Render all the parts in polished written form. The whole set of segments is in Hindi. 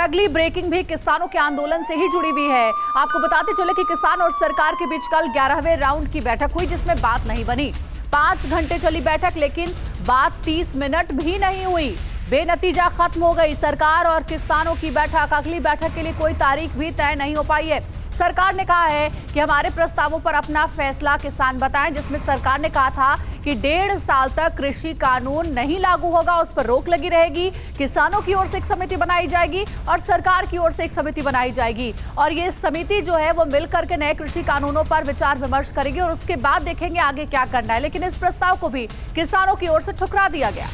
अगली ब्रेकिंग भी किसानों के आंदोलन से ही जुड़ी हुई है। आपको बताते चले कि किसान और सरकार के बीच कल 11वें राउंड की बैठक हुई, जिसमें बात नहीं बनी। 5 घंटे चली बैठक, लेकिन बात 30 मिनट भी नहीं हुई। बेनतीजा खत्म हो गई सरकार और किसानों की बैठक। अगली बैठक के लिए कोई तारीख भी तय नहीं हो पाई है। सरकार ने कहा है कि हमारे प्रस्तावों पर अपना फैसला किसान बताएं, जिसमें सरकार ने कहा था कि 1.5 साल तक कृषि कानून नहीं लागू होगा, उस पर रोक लगी रहेगी। किसानों की ओर से एक समिति बनाई जाएगी और सरकार की ओर से एक समिति बनाई जाएगी, और ये समिति जो है वो मिलकर के नए कृषि कानूनों पर विचार विमर्श करेगी और उसके बाद देखेंगे आगे क्या करना है। लेकिन इस प्रस्ताव को भी किसानों की ओर से ठुकरा दिया गया।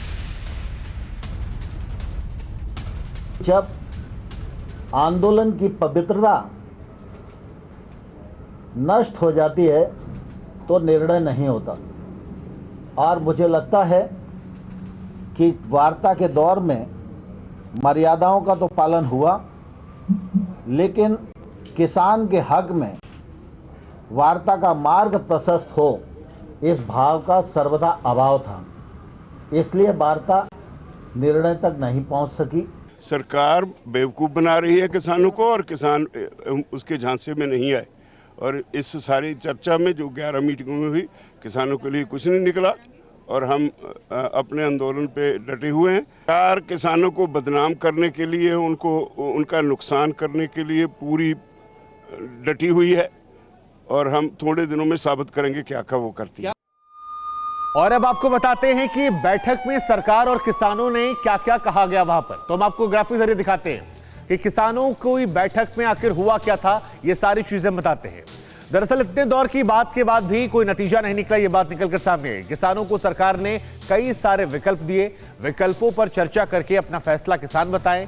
जब आंदोलन की पवित्रता नष्ट हो जाती है तो निर्णय नहीं होता, और मुझे लगता है कि वार्ता के दौर में मर्यादाओं का तो पालन हुआ, लेकिन किसान के हक में वार्ता का मार्ग प्रशस्त हो, इस भाव का सर्वदा अभाव था। इसलिए वार्ता निर्णय तक नहीं पहुंच सकी। सरकार बेवकूफ़ बना रही है किसानों को, और किसान उसके झांसे में नहीं आए। और इस सारी चर्चा में जो 11 मीटिंगों में हुई, किसानों के लिए कुछ नहीं निकला, और हम अपने आंदोलन पे डटे हुए हैं। सरकार किसानों को बदनाम करने के लिए, उनका नुकसान करने के लिए पूरी डटी हुई है, और हम थोड़े दिनों में साबित करेंगे क्या वो करती है। और अब आपको बताते हैं कि बैठक में सरकार और किसानों ने क्या क्या कहा गया वहां पर। तो हम आपको ग्राफिक जरिए दिखाते हैं कि किसानों को बैठक में आखिर हुआ क्या था, ये सारी चीजें बताते हैं। दरअसल इतने दौर की बात के बाद भी कोई नतीजा नहीं निकला, ये बात निकलकर सामने आई। किसानों को सरकार ने कई सारे विकल्प दिए, विकल्पों पर चर्चा करके अपना फैसला किसान बताएं।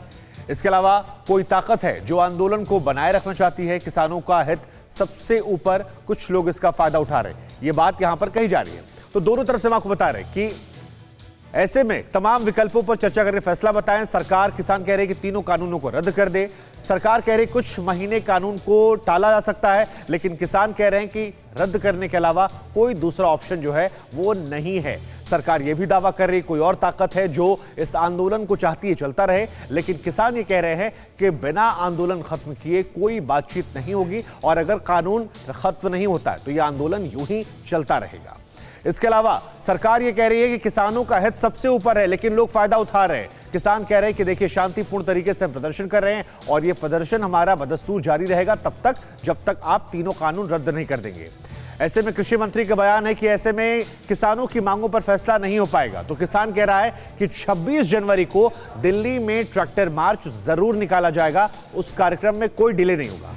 इसके अलावा कोई ताकत है जो आंदोलन को बनाए रखना चाहती है, किसानों का हित सबसे ऊपर, कुछ लोग इसका फायदा उठा रहे हैं, ये बात यहां पर कही जा रही है। तो दोनों तरफ से हम आपको बता रहे हैं कि ऐसे में तमाम विकल्पों पर चर्चा करके फैसला बताएं। सरकार, किसान कह रहे हैं कि तीनों कानूनों को रद्द कर दे। सरकार कह रही कुछ महीने कानून को टाला जा सकता है, लेकिन किसान कह रहे हैं कि रद्द करने के अलावा कोई दूसरा ऑप्शन जो है वो नहीं है। सरकार ये भी दावा कर रही कोई और ताकत है जो इस आंदोलन को चाहती है चलता रहे, लेकिन किसान ये कह रहे हैं कि बिना आंदोलन खत्म किए कोई बातचीत नहीं होगी, और अगर कानून खत्म नहीं होता है तो ये आंदोलन यूं ही चलता रहेगा। इसके अलावा सरकार ये कह रही है कि किसानों का हित सबसे ऊपर है, लेकिन लोग फायदा उठा रहे हैं। किसान कह रहे हैं कि देखिए, शांतिपूर्ण तरीके से हम प्रदर्शन कर रहे हैं, और ये प्रदर्शन हमारा बदस्तूर जारी रहेगा तब तक जब तक आप तीनों कानून रद्द नहीं कर देंगे। ऐसे में कृषि मंत्री का बयान है कि ऐसे में किसानों की मांगों पर फैसला नहीं हो पाएगा। तो किसान कह रहा है कि 26 जनवरी को दिल्ली में ट्रैक्टर मार्च जरूर निकाला जाएगा, उस कार्यक्रम में कोई डिले नहीं होगा।